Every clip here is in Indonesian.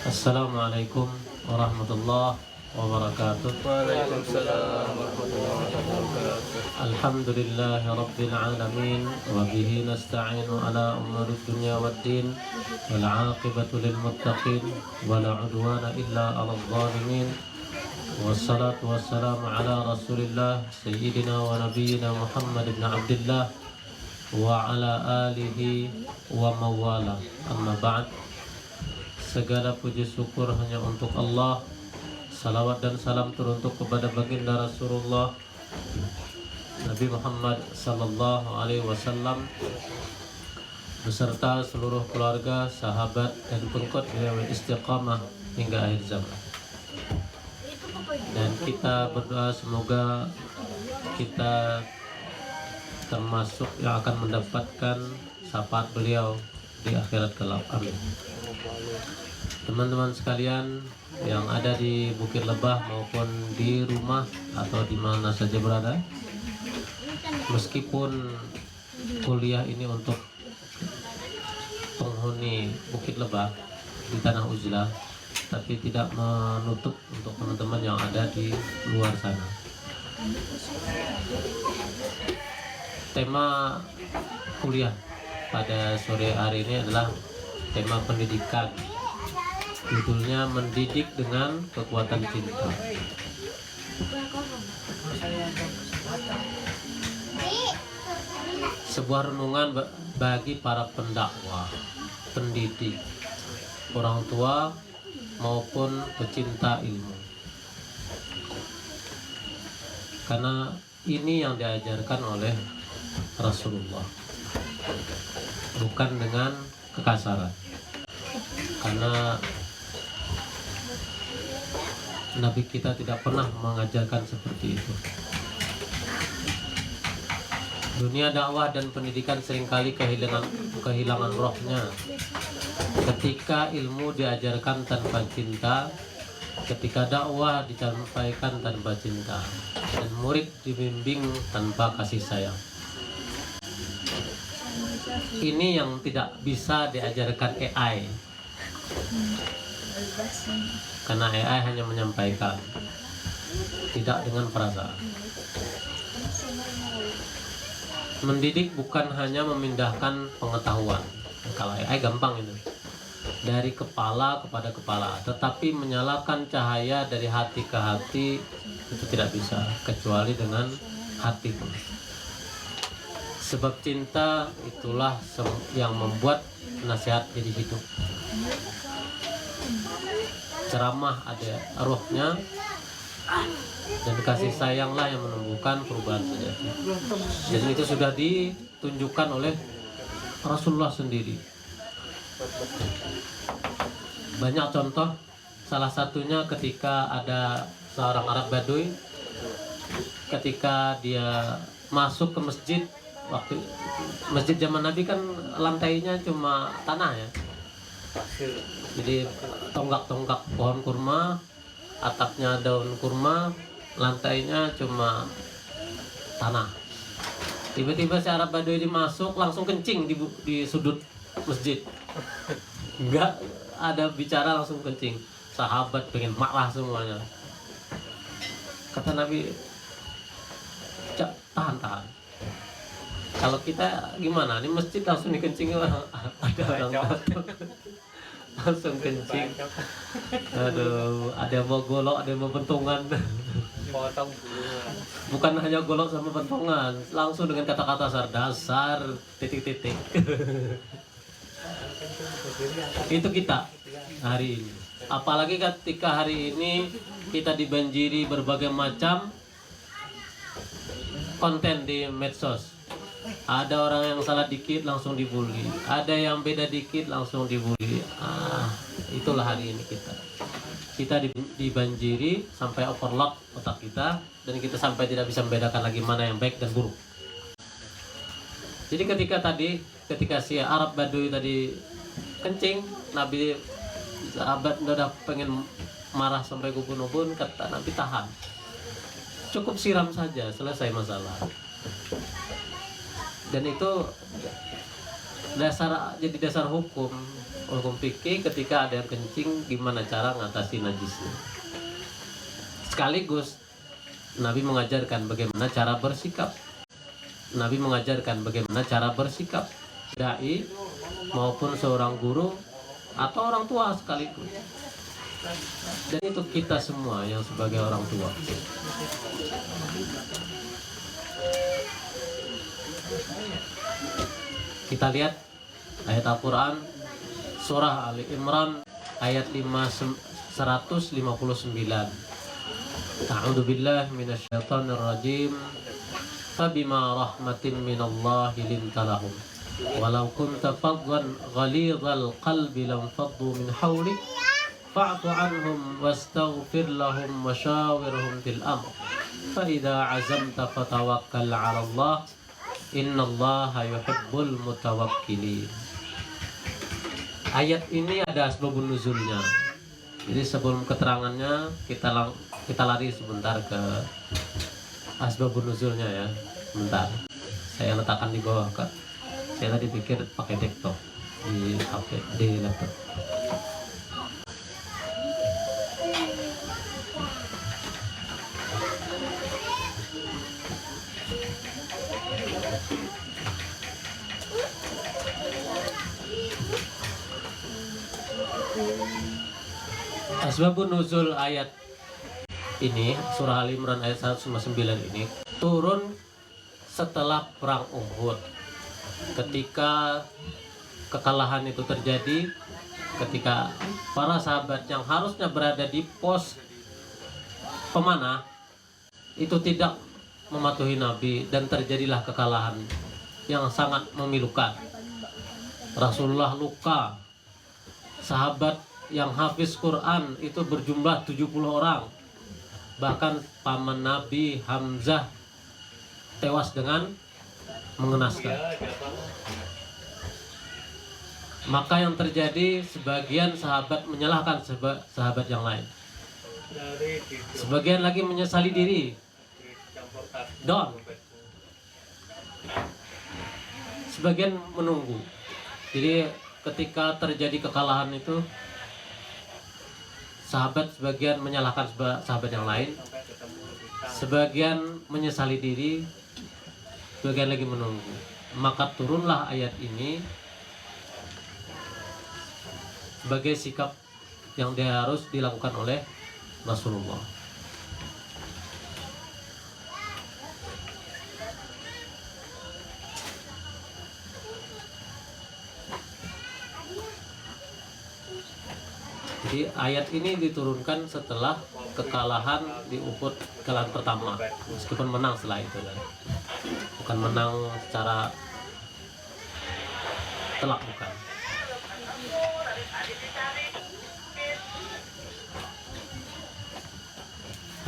Assalamualaikum warahmatullahi wabarakatuh. Waalaikumsalam warahmatullahi wabarakatuh. Alhamdulillahi rabbil alamin wa bihi nasta'inu ala umuri dunya waddin wal 'aqibatu lil muttaqin wa la 'udwana illa 'alal zalimin. Wassalatu wassalamu ala Rasulillah sayyidina wa nabiyyina Muhammad ibn Abdullah wa ala alihi wa mawala. Amma ba'd. Segala puji syukur hanya untuk Allah. Salawat dan salam teruntuk kepada baginda Rasulullah Nabi Muhammad sallallahu alaihi wasallam beserta seluruh keluarga, sahabat dan pengikut beliau istiqamah hingga akhir zaman. Dan kita berdoa semoga kita termasuk yang akan mendapatkan syafaat beliau di akhirat kelak. Amin. Teman-teman sekalian yang ada di Bukit Lebah maupun di rumah atau di mana saja berada, meskipun kuliah ini untuk penghuni Bukit Lebah di Tanah Uzlah, tapi tidak menutup untuk teman-teman yang ada di luar sana. Tema kuliah pada sore hari ini adalah tema pendidikan. Judulnya mendidik dengan kekuatan cinta. Sebuah renungan bagi para pendakwah, pendidik, orang tua maupun pecinta ilmu. Karena ini yang diajarkan oleh Rasulullah, bukan dengan kekasaran. Karena Nabi kita tidak pernah mengajarkan seperti itu. Dunia dakwah dan pendidikan seringkali kehilangan rohnya ketika ilmu diajarkan tanpa cinta, ketika dakwah disampaikan tanpa cinta, dan murid dibimbing tanpa kasih sayang. Ini yang tidak bisa diajarkan AI. Karena AI hanya menyampaikan, tidak dengan perasaan. Mendidik bukan hanya memindahkan pengetahuan. Kalau AI gampang itu, dari kepala kepada kepala, tetapi menyalakan cahaya dari hati ke hati itu tidak bisa, kecuali dengan hati pun. Sebab cinta itulah yang membuat nasihat jadi hidup. Ceramah ada rohnya, dan kasih sayanglah yang menumbuhkan perubahan sejati. Dan itu sudah ditunjukkan oleh Rasulullah sendiri. Banyak contoh, salah satunya ketika ada seorang Arab Baduy, ketika dia masuk ke masjid, waktu masjid zaman Nabi kan lantainya cuma tanah ya. Jadi tonggak-tonggak pohon kurma, atapnya daun kurma, lantainya cuma tanah. Tiba-tiba si Arab Baduy ini masuk, langsung kencing di sudut masjid. Enggak ada bicara, langsung kencing. Sahabat pengen marah semuanya. Kata Nabi, tahan. Kalau kita gimana? Ini masjid langsung dikencing orang, ada orang langsung kencing. Aduh, ada yang mau golok, ada yang mau pentungan. Bukan hanya golok sama pentungan, langsung dengan kata-kata dasar titik-titik. Itu kita hari ini. Apalagi ketika hari ini kita dibanjiri berbagai macam konten di medsos. Ada orang yang salah dikit langsung dibully, ada yang beda dikit langsung dibully. Itulah hari ini kita dibanjiri sampai overload otak kita, dan kita sampai tidak bisa membedakan lagi mana yang baik dan buruk. Jadi ketika si Arab Baduy tadi kencing, Nabi, sahabat udah pengen marah sampai ubun-ubun, kata Nabi tahan, cukup siram saja, selesai masalah. Dan itu jadi dasar hukum fikih ketika ada yang kencing gimana cara ngatasi najisnya. Sekaligus Nabi mengajarkan bagaimana cara bersikap. Dai maupun seorang guru atau orang tua sekaligus. Dan itu kita semua yang sebagai orang tua. Kita lihat ayat Al-Quran surah Ali Imran ayat 159. A'udzu billahi minasyaitonir rajim. Fabima rahmatin minallahi linta lahum walau kunta faddan ghalidhal qalbi lam faddu min hawlik fa'fu anhum wastaghfir lahum washawirhum fil amr fa idza azamta fatawakkal 'ala Allah innallaha yuhibbul mutawakkilin. Ayat ini ada asbabun nuzulnya. Jadi sebelum keterangannya kita lari sebentar ke asbabun nuzulnya ya. Bentar. Saya letakkan di bawah, Kak. Saya tadi pikir pakai desktop di HP, di laptop. Asbabun nuzul ayat ini surah Al Imran ayat 159 ini turun setelah perang Uhud. Ketika kekalahan itu terjadi, ketika para sahabat yang harusnya berada di pos pemanah itu tidak mematuhi Nabi dan terjadilah kekalahan yang sangat memilukan. Rasulullah luka. Sahabat yang hafiz Quran itu berjumlah 70 orang. Bahkan paman Nabi Hamzah tewas dengan mengenaskan. Maka yang terjadi, sebagian sahabat menyalahkan sahabat yang lain. Sebagian lagi menyesali diri. Down. Sebagian menunggu. Jadi ketika terjadi kekalahan itu, sahabat sebagian menyalahkan sahabat yang lain, sebagian menyesali diri, sebagian lagi menunggu. Maka turunlah ayat ini sebagai sikap yang harus dilakukan oleh Rasulullah. Jadi ayat ini diturunkan setelah kekalahan di Uhud kekalahan pertama, meskipun menang setelah itu kan. Bukan menang secara telak, bukan.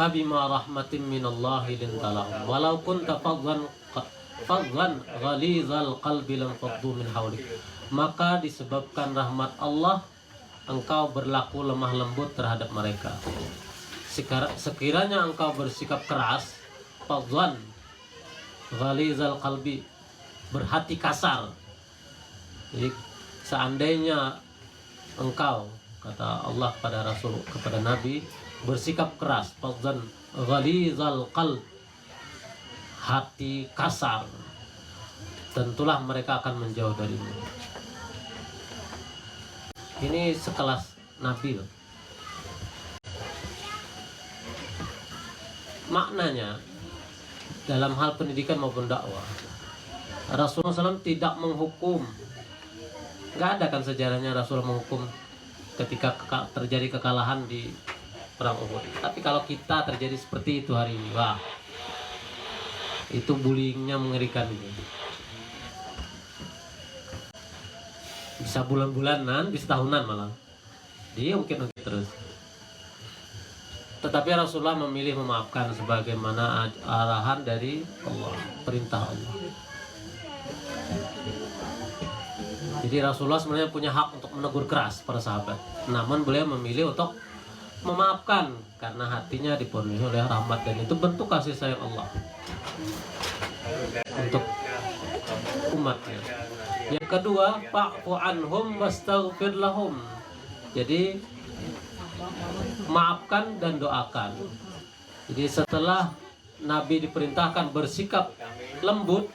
Fabima rahmatin minallahi lintalahum walau kunta fadlan ghalizal qalbi lam faddu min hawlik. Maka disebabkan rahmat Allah engkau berlaku lemah lembut terhadap mereka. Sekiranya engkau bersikap keras, fadlan ghalizal qalbi, berhati kasar. Jadi seandainya engkau, kata Allah kepada Rasul, kepada Nabi, bersikap keras, fadlan ghalizal qalb, hati kasar, tentulah mereka akan menjauh darimu. Ini sekelas Nabi loh. Maknanya dalam hal pendidikan maupun dakwah, Rasulullah SAW tidak menghukum. Gak ada kan sejarahnya Rasulullah menghukum ketika terjadi kekalahan di perang Uhud. Tapi kalau kita terjadi seperti itu hari ini, wah, itu bullyingnya mengerikan ini. Bisa bulan-bulanan, bisa tahunan malah. Dia mungkin terus. Tetapi Rasulullah memilih memaafkan sebagaimana arahan dari Allah, perintah Allah. Jadi Rasulullah sebenarnya punya hak untuk menegur keras para sahabat. Namun beliau memilih untuk memaafkan karena hatinya dipenuhi oleh rahmat, dan itu bentuk kasih sayang Allah untuk umatnya. Yang kedua, fa'fu anhum wastaghfir lahum. Jadi maafkan dan doakan. Jadi setelah Nabi diperintahkan bersikap lembut,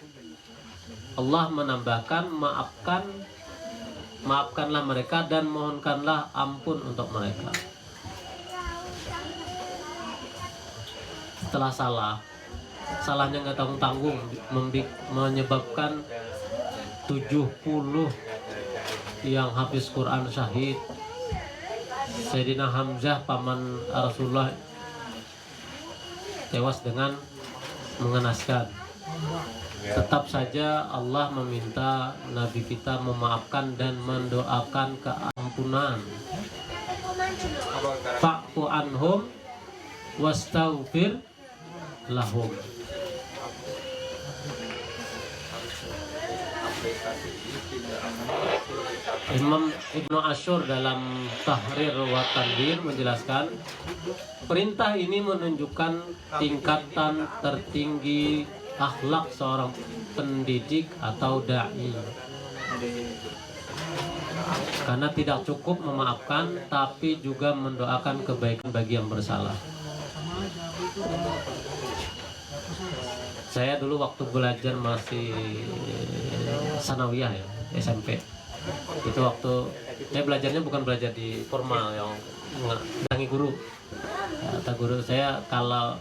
Allah menambahkan maafkanlah mereka dan mohonkanlah ampun untuk mereka. Setelah salahnya nggak tanggung-tanggung, menyebabkan 70 yang habis Quran syahid. Sayyidina Hamzah paman Rasulullah tewas dengan mengenaskan. Tetap saja Allah meminta Nabi kita memaafkan dan mendoakan keampunan. Fa'fu anhum wastaghfir lahum. Imam Ibnu Ashur dalam Tahrir wa Tanwir menjelaskan, perintah ini menunjukkan tingkatan tertinggi akhlak seorang pendidik atau dai. Karena tidak cukup memaafkan, tapi juga mendoakan kebaikan bagi yang bersalah. Saya dulu waktu belajar masih sanawiyah ya, SMP. Itu waktu saya belajarnya bukan belajar di formal yang mendatangi guru. Kata guru saya, kalau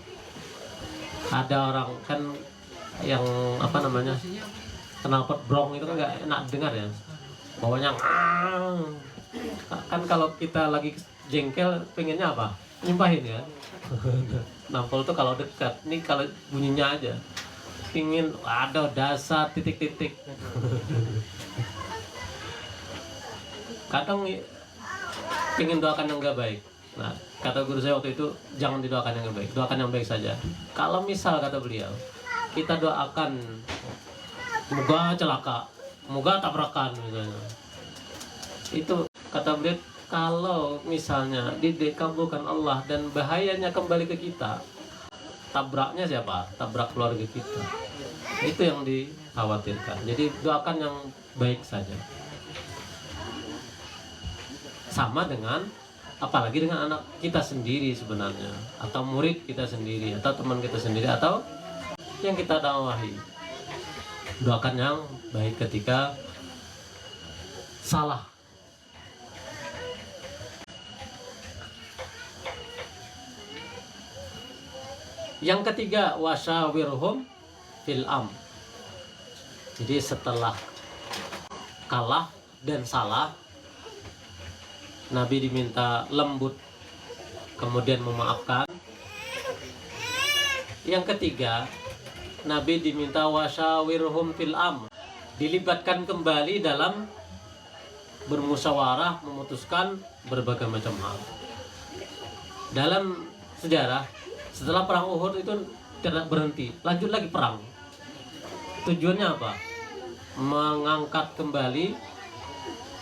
ada orang kan yang knalpot brong itu kan nggak enak dengar ya, bawanya kan kalau kita lagi jengkel pengennya apa, nyumpahin ya. Nampol tuh kalau dekat, nih kalau bunyinya aja pingin ada dasar titik-titik. Kadang pingin doakan yang gak baik. Nah, kata guru saya waktu itu, jangan didoakan yang baik, doakan yang baik saja. Kalau misal, kata beliau, kita doakan moga celaka, moga tabrakan misalnya, itu kata beliau, kalau misalnya dikabulkan Allah dan bahayanya kembali ke kita, tabraknya siapa? Tabrak keluarga kita. Itu yang dikhawatirkan. Jadi doakan yang baik saja. Sama dengan, apalagi dengan anak kita sendiri sebenarnya, atau murid kita sendiri, atau teman kita sendiri, atau yang kita dakwahi. Doakan yang baik ketika salah. Yang ketiga, wasyawirhum fil am. Jadi setelah kalah dan salah, Nabi diminta lembut, kemudian memaafkan. Yang ketiga, Nabi diminta wasyawirhum fil am, dilibatkan kembali dalam bermusyawarah, memutuskan berbagai macam hal. Dalam sejarah, setelah perang Uhud itu tidak berhenti, lanjut lagi perang. Tujuannya apa? Mengangkat kembali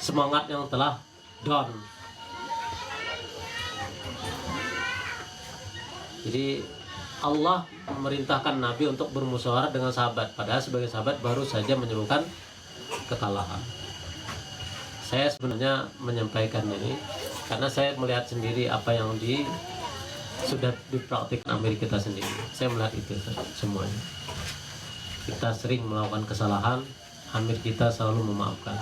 semangat yang telah down. Jadi Allah memerintahkan Nabi untuk bermusyawarah dengan sahabat, padahal sebagai sahabat baru saja menyerukan kekalahan. Saya sebenarnya menyampaikan ini karena saya melihat sendiri apa yang sudah dipraktikkan Amerika kita sendiri. Saya melihat itu semuanya. Kita sering melakukan kesalahan, Amir kita selalu memaafkan.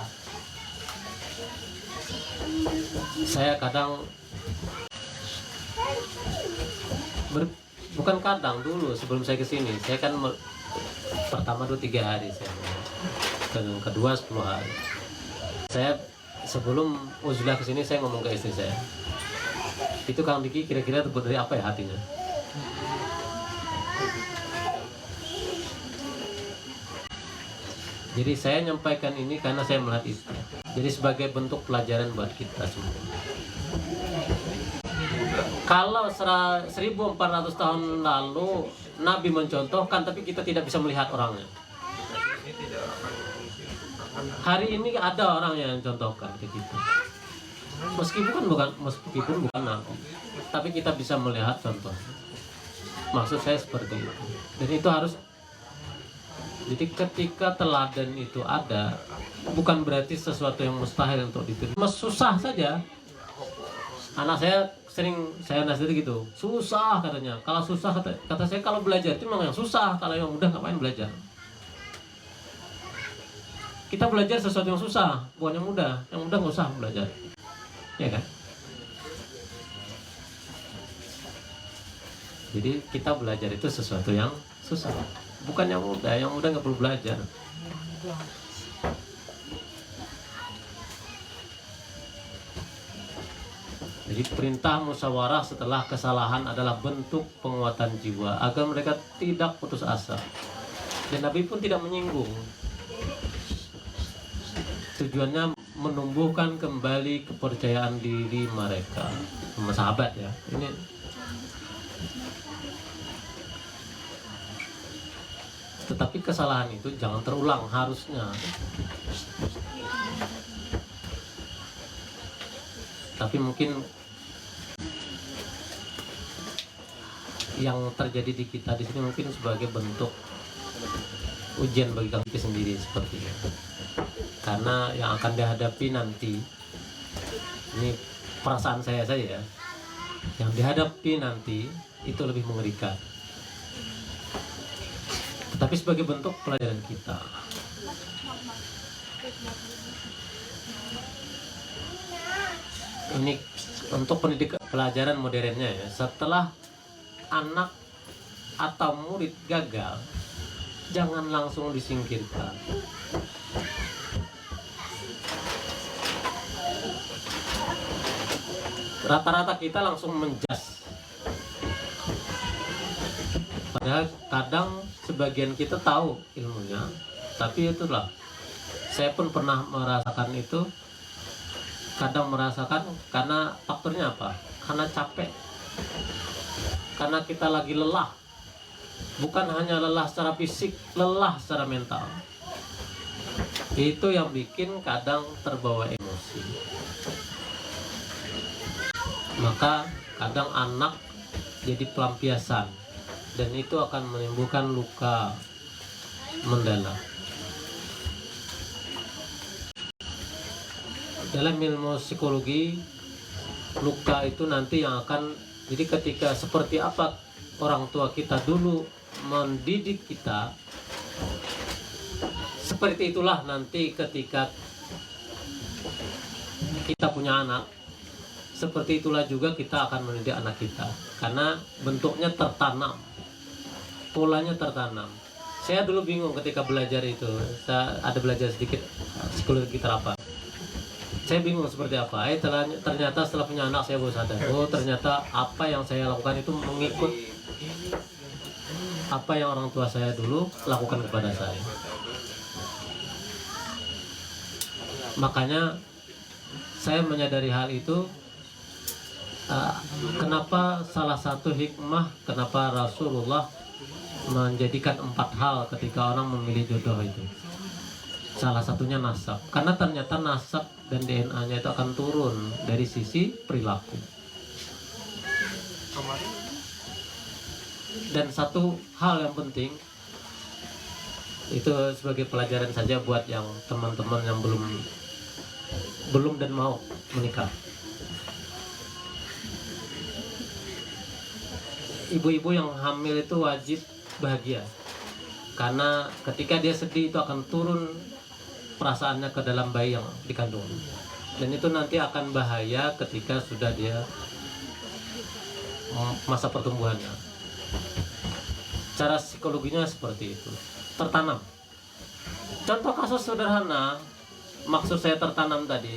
Saya kadang bukan kadang, dulu sebelum saya kesini, saya kan pertama 2-3 hari saya, dan kedua 10 hari. Saya sebelum uzlah kesini saya ngomong ke istri saya, itu Kang Diki kira-kira terbuat dari apa ya hatinya? Jadi saya nyampaikan ini karena saya melihat itu. Jadi sebagai bentuk pelajaran buat kita semua. Kalau 1400 tahun lalu Nabi mencontohkan, tapi kita tidak bisa melihat orangnya. Hari ini ada orang yang contohkan ke kita. Meskipun bukan Nabi, tapi kita bisa melihat contoh. Maksud saya seperti itu. Dan itu harus Jadi ketika teladan itu ada, bukan berarti sesuatu yang mustahil untuk ditiru. Mas susah saja. Anak saya nasihati gitu, susah katanya. Kalau susah kata saya, kalau belajar itu memang yang susah. Kalau yang mudah ngapain belajar? Kita belajar sesuatu yang susah, bukan yang mudah. Yang mudah nggak usah belajar, ya kan? Jadi kita belajar itu sesuatu yang susah, bukan yang mudah. Yang mudah nggak perlu belajar. Jadi perintah musyawarah setelah kesalahan adalah bentuk penguatan jiwa agar mereka tidak putus asa. Dan Nabi pun tidak menyinggung. Tujuannya menumbuhkan kembali kepercayaan diri mereka, sama sahabat ya. Ini tetapi kesalahan itu jangan terulang harusnya. Tapi mungkin yang terjadi di kita di sini mungkin sebagai bentuk ujian bagi kami sendiri sepertinya. Karena yang akan dihadapi nanti, ini perasaan saya saja ya, yang dihadapi nanti itu lebih mengerikan. Tapi sebagai bentuk pelajaran kita. Ini untuk pendidikan pelajaran modernnya ya. Setelah anak atau murid gagal, jangan langsung disingkirkan. Rata-rata kita langsung menjas. Padahal kadang sebagian kita tahu ilmunya, tapi itulah, saya pun pernah merasakan itu. Kadang merasakan karena faktornya apa? Karena capek, karena kita lagi lelah. Bukan hanya lelah secara fisik, lelah secara mental. Itu yang bikin kadang terbawa emosi. Maka kadang anak jadi pelampiasan, dan itu akan menimbulkan luka mendalam. Dalam ilmu psikologi, luka itu nanti yang akan, jadi ketika seperti apa orang tua kita dulu mendidik kita, seperti itulah nanti ketika kita punya anak, seperti itulah juga kita akan mendidik anak kita. Karena bentuknya tertanam, polanya tertanam. Saya dulu bingung ketika belajar itu. Saya ada belajar sedikit psikologi terapan. Saya bingung seperti apa. Ternyata setelah punya anak saya baru sadar. Oh, ternyata apa yang saya lakukan itu mengikut apa yang orang tua saya dulu lakukan kepada saya. Makanya saya menyadari hal itu. Kenapa salah satu hikmah kenapa Rasulullah menjadikan 4 hal ketika orang memilih jodoh itu. Salah satunya nasab. Karena ternyata nasab dan DNA-nya itu akan turun dari sisi perilaku. Dan satu hal yang penting, itu sebagai pelajaran saja buat yang teman-teman yang belum dan mau menikah. Ibu-ibu yang hamil itu wajib bahagia, karena ketika dia sedih itu akan turun perasaannya ke dalam bayi yang dikandung, dan itu nanti akan bahaya ketika sudah dia masa pertumbuhannya. Cara psikologinya seperti itu, tertanam. Contoh kasus sederhana, maksud saya tertanam tadi,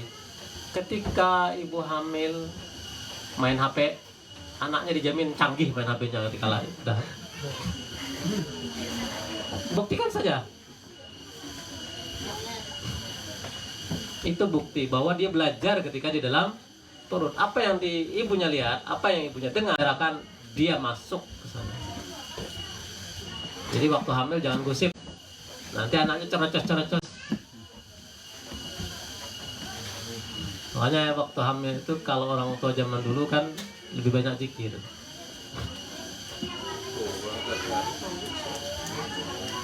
ketika ibu hamil main HP, anaknya dijamin canggih main HP-nya ketika lahir. Buktikan saja. Itu bukti bahwa dia belajar ketika di dalam perut. Apa yang ibunya lihat, apa yang ibunya dengar, akan dia masuk ke sana. Jadi waktu hamil jangan gosip. Nanti anaknya cerocos-cerocos. Makanya waktu hamil itu kalau orang tua zaman dulu kan lebih banyak zikir.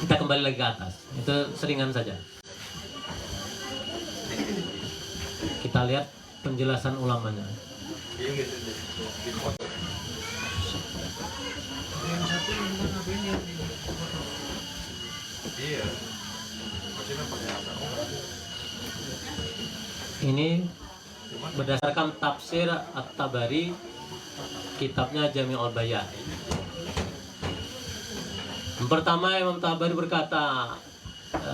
Kita kembali lagi ke atas. Itu seringan saja. Kita lihat penjelasan ulamanya. Ini berdasarkan tafsir At-Tabari, kitabnya Jami'ul Bayan. Yang pertama, Imam Tabari berkata,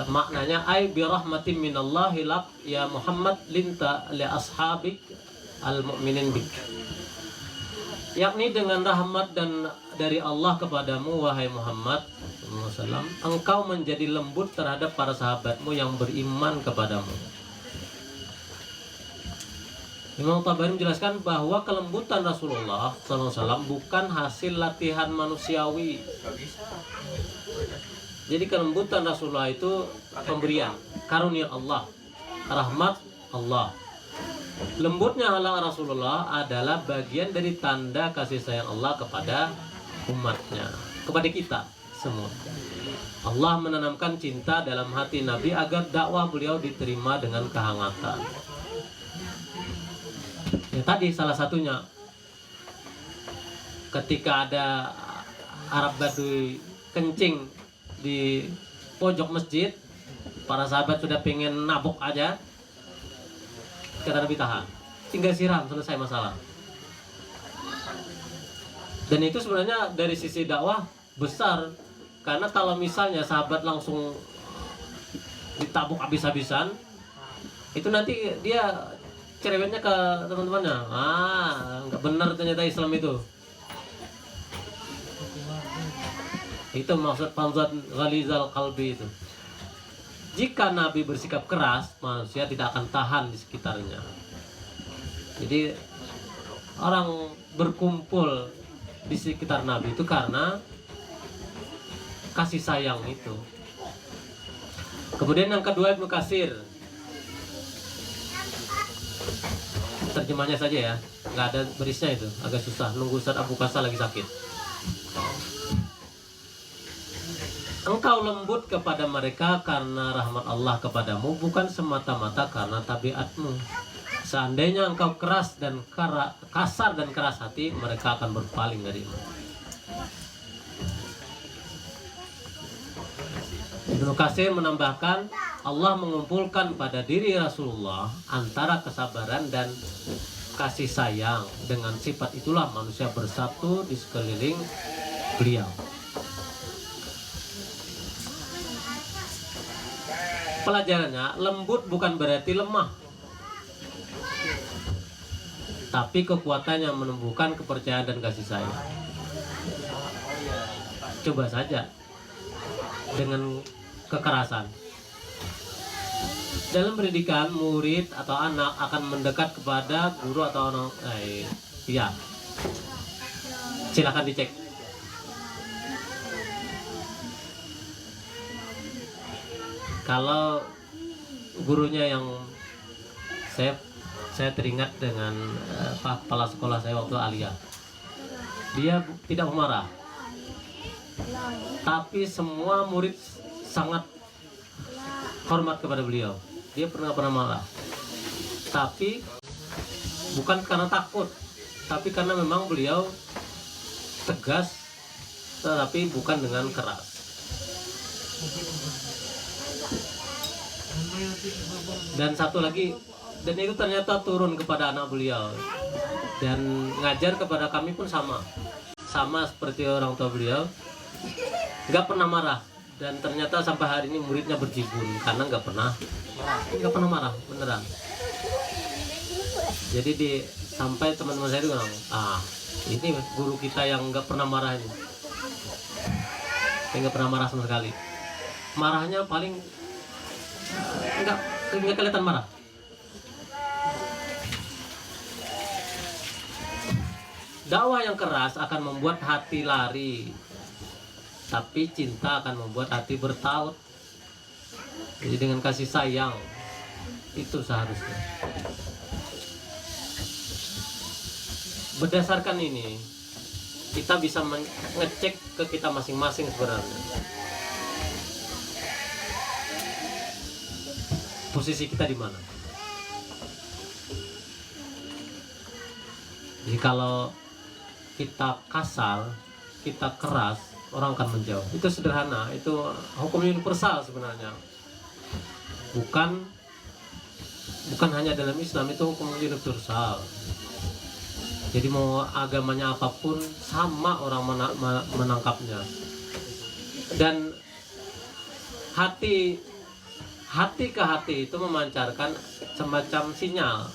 maknanya ay bi rahmatin minallahi lak ya Muhammad linta li ashabik al mu'minin bik, yakni dengan rahmat dan dari Allah kepadamu wahai Muhammad SAW, engkau menjadi lembut terhadap para sahabatmu yang beriman kepadamu. Imam Tabari menjelaskan bahwa kelembutan Rasulullah SAW bukan hasil latihan manusiawi. Jadi kelembutan Rasulullah itu pemberian, karunia Allah, rahmat Allah. Lembutnya Allah Rasulullah adalah bagian dari tanda kasih sayang Allah kepada umatnya, kepada kita semua. Allah menanamkan cinta dalam hati Nabi agar dakwah beliau diterima dengan kehangatan. Ya, tadi salah satunya ketika ada Arab Baduy kencing di pojok masjid, para sahabat sudah pengen nabok aja, kata Nabi tahan, tinggal siram, selesai masalah. Dan itu sebenarnya dari sisi dakwah besar, karena kalau misalnya sahabat langsung ditabuk habis-habisan, itu nanti dia cerewetnya ke teman-temannya, nggak benar ternyata Islam itu. Itu maksud Famzat Ghalizal Qalbi itu. Jika Nabi bersikap keras, manusia tidak akan tahan di sekitarnya. Jadi orang berkumpul di sekitar Nabi itu karena kasih sayang itu. Kemudian yang kedua Ibnu Katsir, terjemahnya saja ya, nggak ada berisnya itu, agak susah. Nunggu Ustaz Abu Kasa lagi sakit. Engkau lembut kepada mereka karena rahmat Allah kepadamu, bukan semata-mata karena tabiatmu. Seandainya engkau keras dan kasar dan keras hati, mereka akan berpaling darimu. Ibnu Katsir menambahkan, Allah mengumpulkan pada diri Rasulullah antara kesabaran dan kasih sayang. Dengan sifat itulah manusia bersatu di sekeliling beliau. Pelajarannya, lembut bukan berarti lemah, tapi kekuatan yang menumbuhkan kepercayaan dan kasih sayang. Coba saja dengan kekerasan. Dalam pendidikan, murid atau anak akan mendekat kepada guru atau orang, ya, silakan dicek. Kalau gurunya yang saya teringat dengan kepala sekolah saya waktu Alia, dia tidak marah, tapi semua murid sangat hormat kepada beliau. Dia pernah marah, tapi bukan karena takut, tapi karena memang beliau tegas, tetapi bukan dengan keras. Dan satu lagi, dan itu ternyata turun kepada anak beliau, dan ngajar kepada kami pun sama seperti orang tua beliau, nggak pernah marah. Dan ternyata sampai hari ini muridnya berjibun karena nggak pernah marah beneran. Jadi sampai teman-teman saya itu bilang, ini guru kita yang nggak pernah marah ini, nggak pernah marah sama sekali. Marahnya paling nggak kelihatan marah. Dakwah yang keras akan membuat hati lari, tapi cinta akan membuat hati bertaut. Jadi dengan kasih sayang itu seharusnya. Berdasarkan ini, kita bisa mengecek ke kita masing-masing sebenarnya. posisi kita di mana. Jadi kalau kita kasar, kita keras, orang akan menjauh. Itu sederhana, itu hukum universal sebenarnya. Bukan hanya dalam Islam, itu hukum universal. Jadi mau agamanya apapun sama orang menangkapnya. Dan hati ke hati itu memancarkan semacam sinyal.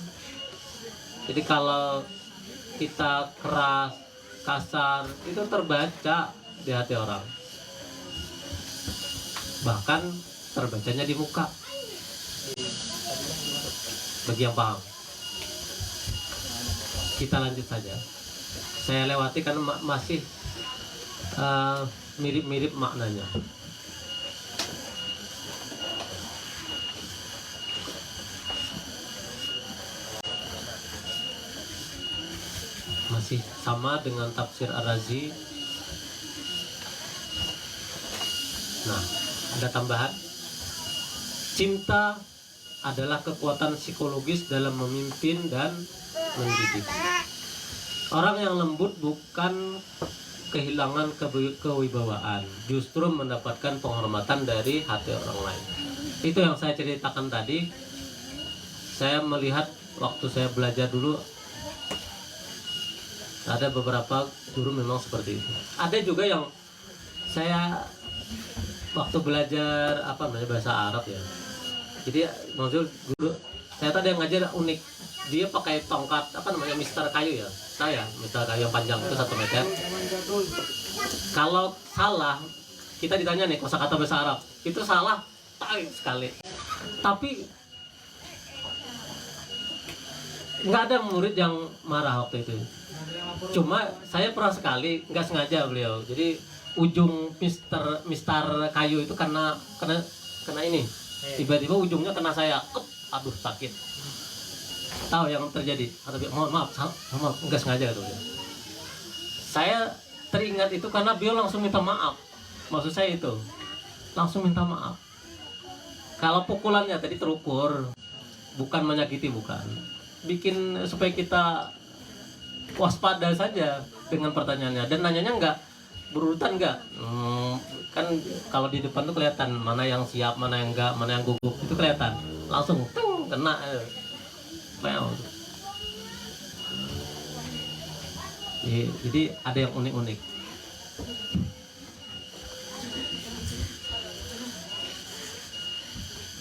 Jadi kalau kita keras, kasar, itu terbaca di hati orang. Bahkan terbacanya di muka. Bagi yang paham. Kita lanjut saja. Saya lewati karena masih mirip-mirip maknanya. Masih sama dengan tafsir Ar-Razi. Nah, ada tambahan. Cinta adalah kekuatan psikologis dalam memimpin dan mendidik. Orang yang lembut bukan kehilangan kewibawaan, justru mendapatkan penghormatan dari hati orang lain. Itu yang saya ceritakan tadi. Saya melihat waktu saya belajar dulu, ada beberapa guru memang seperti itu. Ada juga yang saya waktu belajar bahasa Arab ya. Jadi maksud guru saya tadi yang ngajar unik. Dia pakai tongkat mister kayu ya. Mister kayu yang panjang itu 1 meter. Kalau salah, kita ditanya nih kosakata bahasa Arab, itu salah tarik sekali. Tapi nggak ada murid yang marah waktu itu. Cuma saya pernah sekali nggak sengaja beliau. Jadi ujung mister kayu itu kena ini. Tiba-tiba ujungnya kena saya. Aduh sakit. Tahu yang terjadi? Mohon maaf, nggak sengaja gitu. Saya teringat itu karena beliau langsung minta maaf. Maksud saya itu langsung minta maaf. Kalau pukulannya tadi terukur, bukan menyakiti, bukan. Bikin supaya kita waspada saja dengan pertanyaannya, dan nanyanya nggak berurutan nggak. Kan kalau di depan tuh kelihatan mana yang siap, mana yang enggak, mana yang gugup, itu kelihatan langsung kena. Jadi ada yang unik-unik.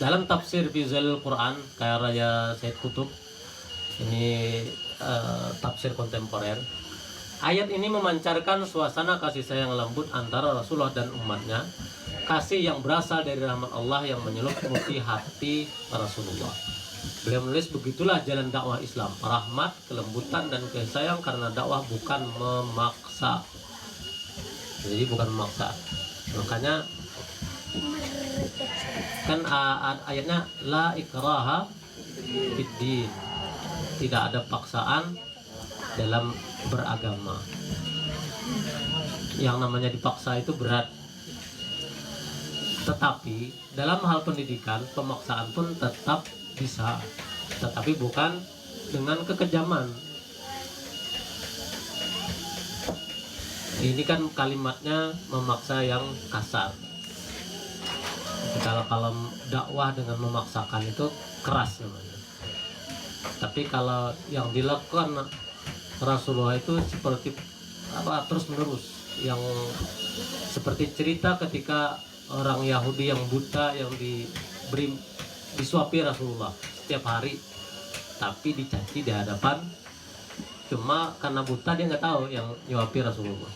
Dalam tafsir Fizul Quran karya Said Qutb, ini tafsir kontemporer, ayat ini memancarkan suasana kasih sayang lembut antara Rasulullah dan umatnya, kasih yang berasal dari rahmat Allah yang menyelimuti hati Rasulullah. Beliau menulis, begitulah jalan dakwah Islam, rahmat, kelembutan, dan kasih sayang, karena dakwah bukan memaksa. Jadi bukan memaksa. Makanya kan ayatnya la ikraha fiddin, tidak ada paksaan dalam beragama. Yang namanya dipaksa itu berat. Tetapi dalam hal pendidikan, pemaksaan pun tetap bisa, tetapi bukan dengan kekejaman. Ini kan kalimatnya memaksa yang kasar. Kalau dakwah dengan memaksakan itu keras namanya. Tapi kalau yang dilakukan Rasulullah itu seperti terus menerus, yang seperti cerita ketika orang Yahudi yang buta yang disuapi Rasulullah setiap hari, tapi dicaci di hadapan. Cuma karena buta dia nggak tahu yang nyuapi Rasulullah.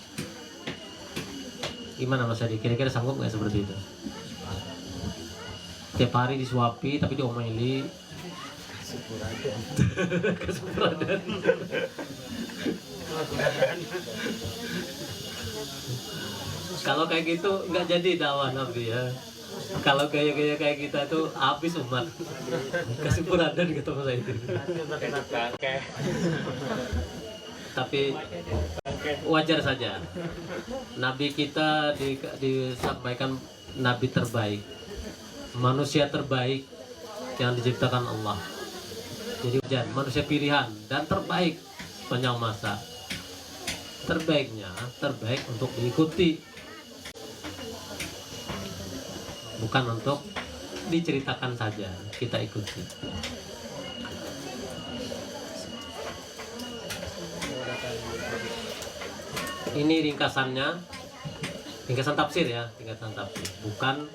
Gimana Mas Adi? Kira-kira sanggup nggak seperti itu? Setiap hari disuapi tapi diomeli. Kesempurnaan. Kalau kayak gitu nggak jadi dakwah Nabi ya. Kalau gaya-gaya kayak kita itu habis umat. Kesempurnaan ketemu saya itu. Tapi wajar saja. Nabi kita disampaikan nabi terbaik, manusia terbaik, yang diciptakan Allah. Jadi hujan manusia pilihan dan terbaik sepanjang masa. Terbaiknya terbaik untuk diikuti, bukan untuk diceritakan saja, kita ikuti. Ini ringkasannya, ringkasan tafsir ya, ringkasan tafsir, bukan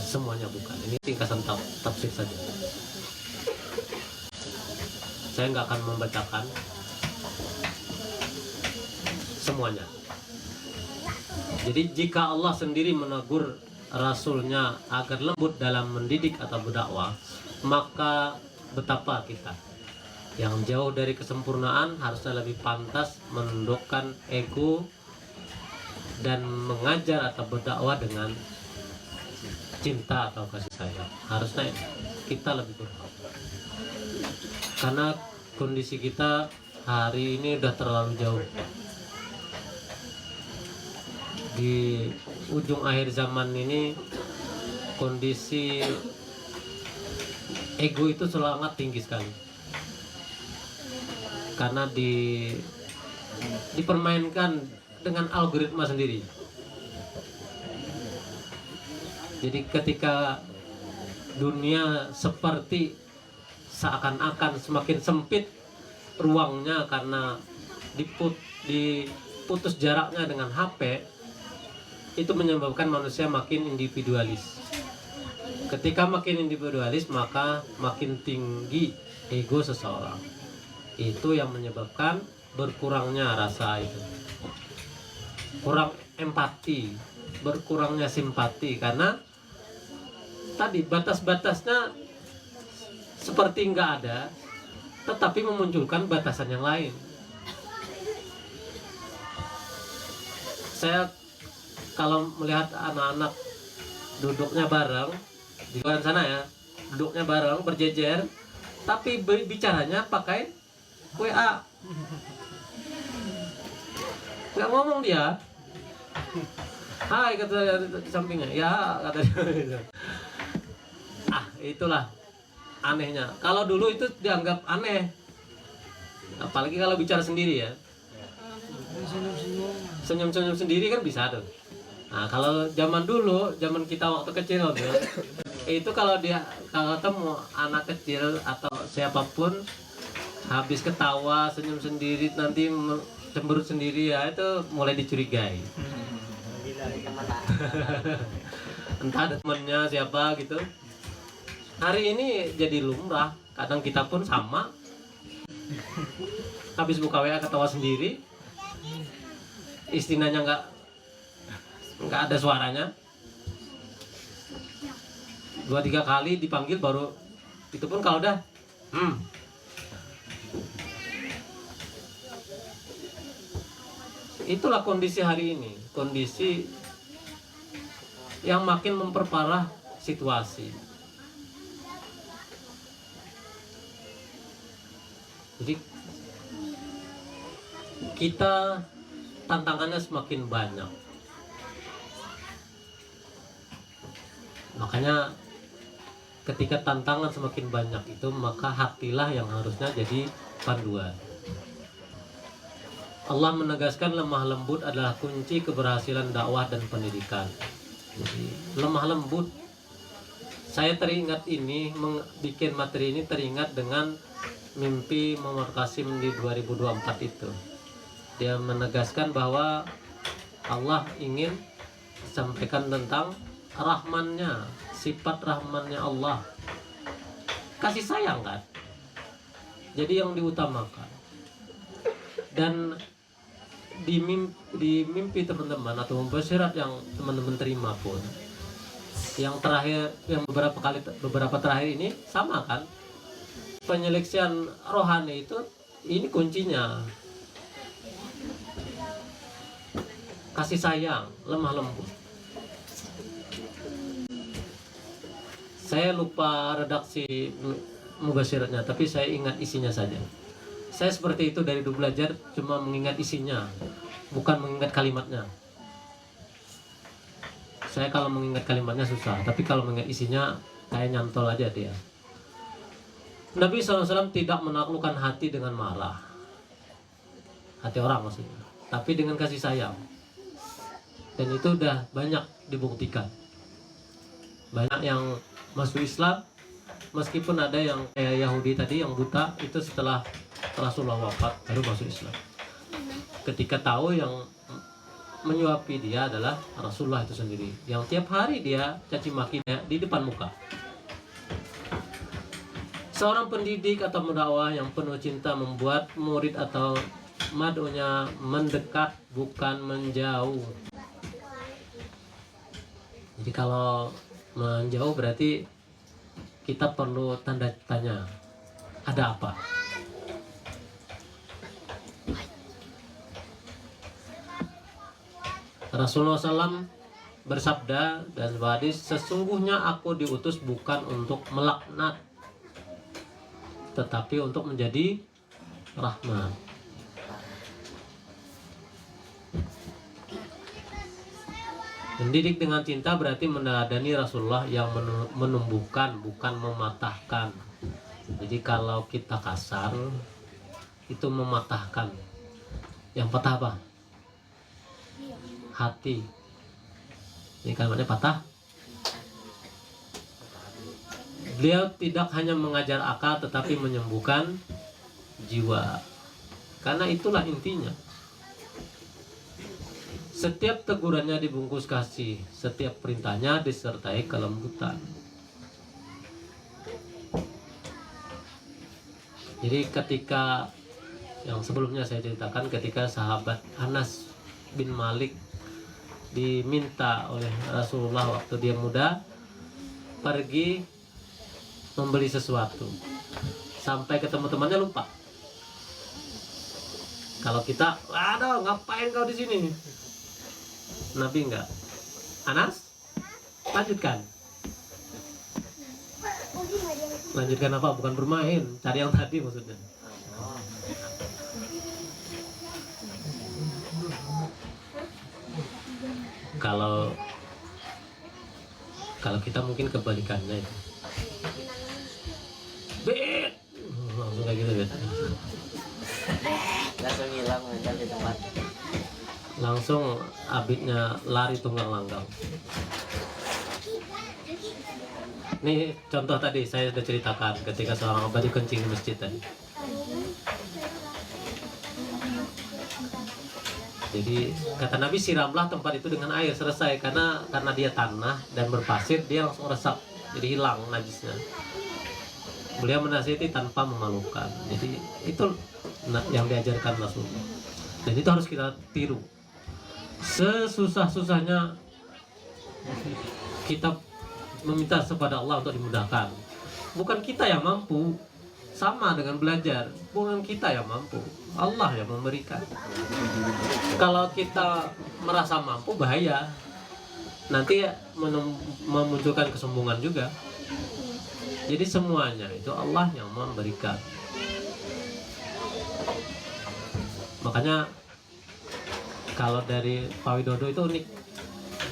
semuanya, bukan. Ini ringkasan tafsir saja. Saya nggak akan membacakan semuanya. Jadi jika Allah sendiri menegur Rasulnya agar lembut dalam mendidik atau berdakwah, maka betapa kita yang jauh dari kesempurnaan harusnya lebih pantas menundukkan ego dan mengajar atau berdakwah dengan cinta atau kasih sayang. Harusnya kita lebih berhak, karena kondisi kita hari ini udah terlalu jauh. Di ujung akhir zaman ini kondisi ego itu sangat tinggi sekali, karena dipermainkan dengan algoritma sendiri. Jadi ketika dunia seperti seakan-akan semakin sempit ruangnya karena diputus jaraknya dengan HP, itu menyebabkan manusia makin individualis. Ketika makin individualis, maka makin tinggi ego seseorang. Itu yang menyebabkan berkurangnya rasa itu, kurang empati, berkurangnya simpati, karena tadi batas-batasnya seperti nggak ada, tetapi memunculkan batasan yang lain. Saya kalau melihat anak-anak duduknya bareng di luar sana ya, duduknya bareng berjejer, tapi bicaranya pakai WA, nggak ngomong dia. Hai kata di sampingnya, ya kata dia. Itulah anehnya. Kalau dulu itu dianggap aneh, apalagi kalau bicara sendiri ya. Senyum-senyum sendiri kan bisa tuh. Nah, kalau zaman dulu, zaman kita waktu kecil tuh, itu kalau ketemu anak kecil atau siapapun habis ketawa, senyum sendiri, nanti cemberut sendiri, ya itu mulai dicurigai. Entah ada temennya siapa gitu. Hari ini jadi lumrah, kadang kita pun sama. Habis buka WA ketawa sendiri, istilahnya nggak ada suaranya. 2-3 kali dipanggil baru, itu pun kalau udah Itulah kondisi hari ini, kondisi yang makin memperparah situasi. Jadi kita tantangannya semakin banyak. Makanya ketika tantangan semakin banyak itu, maka hatilah yang harusnya jadi panduan. Allah menegaskan lemah lembut adalah kunci keberhasilan dakwah dan pendidikan. Jadi lemah lembut. Saya teringat ini, bikin materi ini teringat dengan mimpi Muhammad Qasim di 2024 itu. Dia menegaskan bahwa Allah ingin sampaikan tentang rahmannya, sifat rahmannya Allah, kasih sayang kan, jadi yang diutamakan. Dan di mimpi teman-teman atau mubasyirat yang teman-teman terima pun, yang terakhir, yang beberapa terakhir ini sama kan, penyeleksian rohani itu, ini kuncinya kasih sayang, lemah lembut. Saya lupa redaksi mubasyiratnya, tapi saya ingat isinya saja. Saya seperti itu dari dulu belajar, cuma mengingat isinya, bukan mengingat kalimatnya. Saya kalau mengingat kalimatnya susah, tapi kalau mengingat isinya kayak nyantol aja dia. Nabi SAW tidak menaklukkan hati dengan marah, hati orang maksudnya, tapi dengan kasih sayang. Dan itu udah banyak dibuktikan. Banyak yang masuk Islam, meskipun ada yang kayak Yahudi tadi yang buta, itu setelah Rasulullah wafat baru masuk Islam. Ketika tahu yang menyuapi dia adalah Rasulullah itu sendiri, yang tiap hari dia caci maki di depan muka. Seorang pendidik atau pendakwah yang penuh cinta membuat murid atau mad'unya mendekat bukan menjauh. Jadi kalau menjauh berarti kita perlu tanda tanya, ada apa? Rasulullah SAW bersabda dan hadis, sesungguhnya aku diutus bukan untuk melaknat, tetapi untuk menjadi rahmat. Mendidik dengan cinta berarti meneladani Rasulullah yang menumbuhkan, bukan mematahkan. Jadi kalau kita kasar, itu mematahkan. Yang patah apa? Hati. Ini kalimatnya patah. Beliau tidak hanya mengajar akal tetapi menyembuhkan jiwa. Karena itulah intinya. Setiap tegurannya dibungkus kasih, setiap perintahnya disertai kelembutan. Jadi ketika yang sebelumnya saya ceritakan, ketika sahabat Anas bin Malik diminta oleh Rasulullah waktu dia muda pergi membeli sesuatu, sampai ketemu temannya lupa. Kalau kita, aduh ngapain kau di sini? Nabi enggak. Anas, lanjutkan. Lanjutkan apa? Bukan bermain, cari yang tadi maksudnya. Kalau kita mungkin kebalikannya itu. Bet, langsung kayak gitu bet. Langsung hilang mental di tempat. Langsung abidnya lari tunggang langgang. Ini contoh tadi saya sudah ceritakan ketika seorang abadi kencing di masjid tadi. Jadi kata Nabi, siramlah tempat itu dengan air, selesai. Karena dia tanah dan berpasir, dia langsung resap, jadi hilang najisnya. Beliau menasihati tanpa memalukan. Jadi itu yang diajarkan Rasulullah. Dan itu harus kita tiru. Sesusah-susahnya kita meminta kepada Allah untuk dimudahkan. Bukan kita yang mampu. Sama dengan belajar, bukan kita yang mampu, Allah yang memberikan. Kalau kita merasa mampu, bahaya. Nanti memunculkan kesombongan juga. Jadi semuanya itu Allah yang memberikan. Makanya kalau dari Pak Widodo itu unik.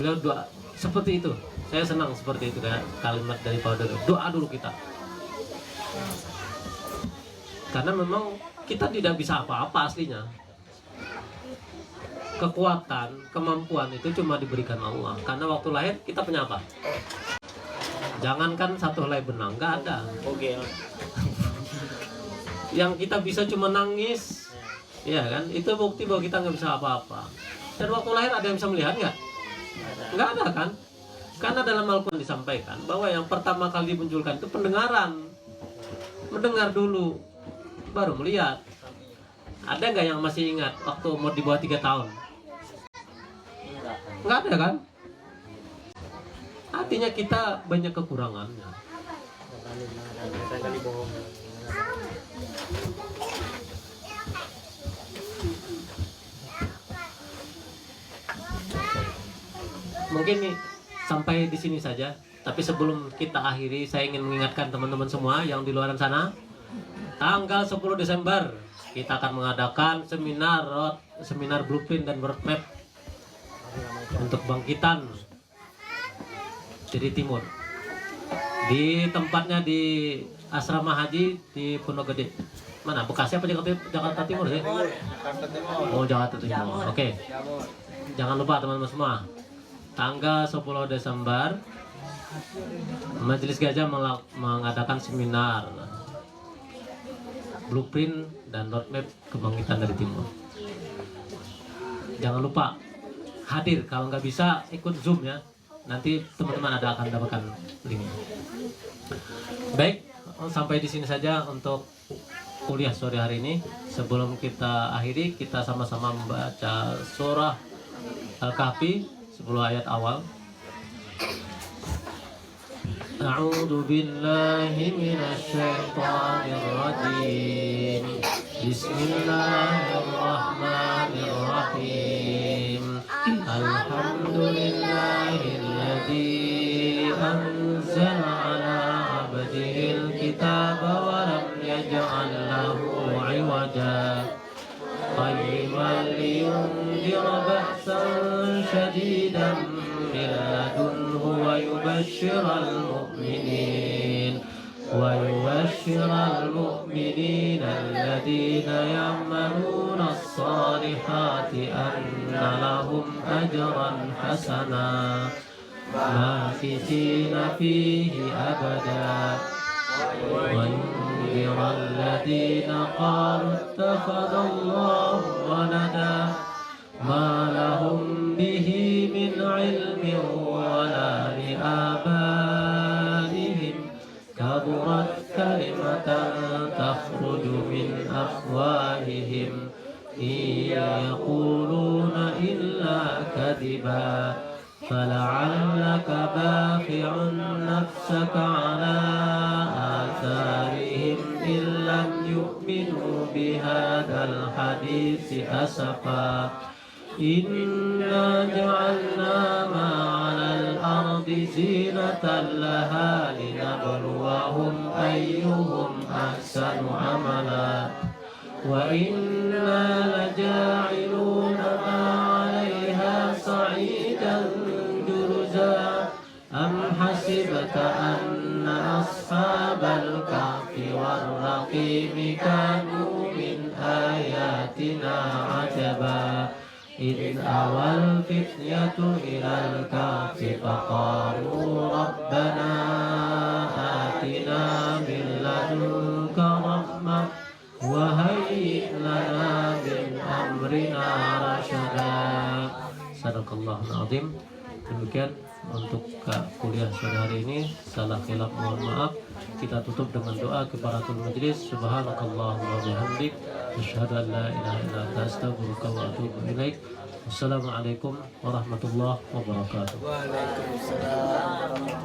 Beliau doa seperti itu. Saya senang seperti itu, kayak kalimat dari Pak Widodo. Doa dulu kita. Karena memang kita tidak bisa apa-apa aslinya. Kekuatan, kemampuan itu cuma diberikan Allah. Karena waktu lahir kita punya apa? Jangankan satu helai benang, nggak ada. Oke. Yang kita bisa cuma nangis, ya kan? Itu bukti bahwa kita nggak bisa apa-apa. Dan waktu lahir ada yang bisa melihat nggak? Nggak ada kan? Karena dalam Al-Quran disampaikan bahwa yang pertama kali dimunculkan itu pendengaran. Mendengar dulu, baru melihat. Ada nggak yang masih ingat waktu umur di bawah 3 tahun? Nggak ada kan? Artinya kita banyak kekurangannya. Mungkin nih sampai di sini saja. Tapi sebelum kita akhiri, saya ingin mengingatkan teman-teman semua yang di luar sana. Tanggal 10 Desember kita akan mengadakan seminar blueprint dan roadmap untuk bangkitan dari timur. Di tempatnya di asrama haji di Pondok Gede. Mana? Bekasi apa Jakarta Timur sih? Oh, Jakarta Timur. Oke. Jangan lupa teman-teman semua. Tanggal 10 Desember Majelis Gajah mengadakan seminar blueprint dan roadmap kebangkitan dari Timur. Jangan lupa hadir. Kalau nggak bisa ikut Zoom ya. Nanti teman-teman akan dapatkan link. Baik, sampai di sini saja untuk kuliah sore hari ini. Sebelum kita akhiri, kita sama-sama membaca surah Al-Kahfi 10 ayat awal. A'udzu billahi minasy syaithanir rajim. Bismillahirrahmanirrahim. Alhamdulillahilladzi anzala 'ala 'abdihil kitaba wa lam yaj'al lahu 'iwaja. Qayyiman liyundira ba'san shadidan min ladunhu wa yubashshiral mu'minin alladhina ya'maluna as-salihati anna lahum ajran hasana makithina fihi abada wa yunzira alladhina qalu ittakhadha Allahu walada ma lahum bihi min ilmin wala li abaihim kaburat kalimatan takhruju min afwahihim yaquluna illa kadiba فلعلك باخع نفسك على آثارهم إن لم يؤمنوا بهذا الحديث أسفا إنا جعلنا ما على الأرض زينة لها لنبلوهم أيهم أحسن عملا وإنا لجاعلون ما عليها صعيدا جرزا أم حسبت أن أصحاب الكهف والرقيم كانوا من آياتنا عجبا إذ أوى الفتية إلى الكهف فقالوا ربنا آتنا من لدنك رحمة وهيئ لنا من أمرنا رشدا. Sadaqallahul azim. Demikian untuk kuliah sore hari ini. Salah khilaf mohon maaf. Kita tutup dengan doa kifaratul majlis. Subhanakallahumma wa bihamdik, asyhadu an la ilaha illa anta astaghfiruka wa atubu ilaik. Wassalamualaikum warahmatullahi wabarakatuh. Waalaikumsalam.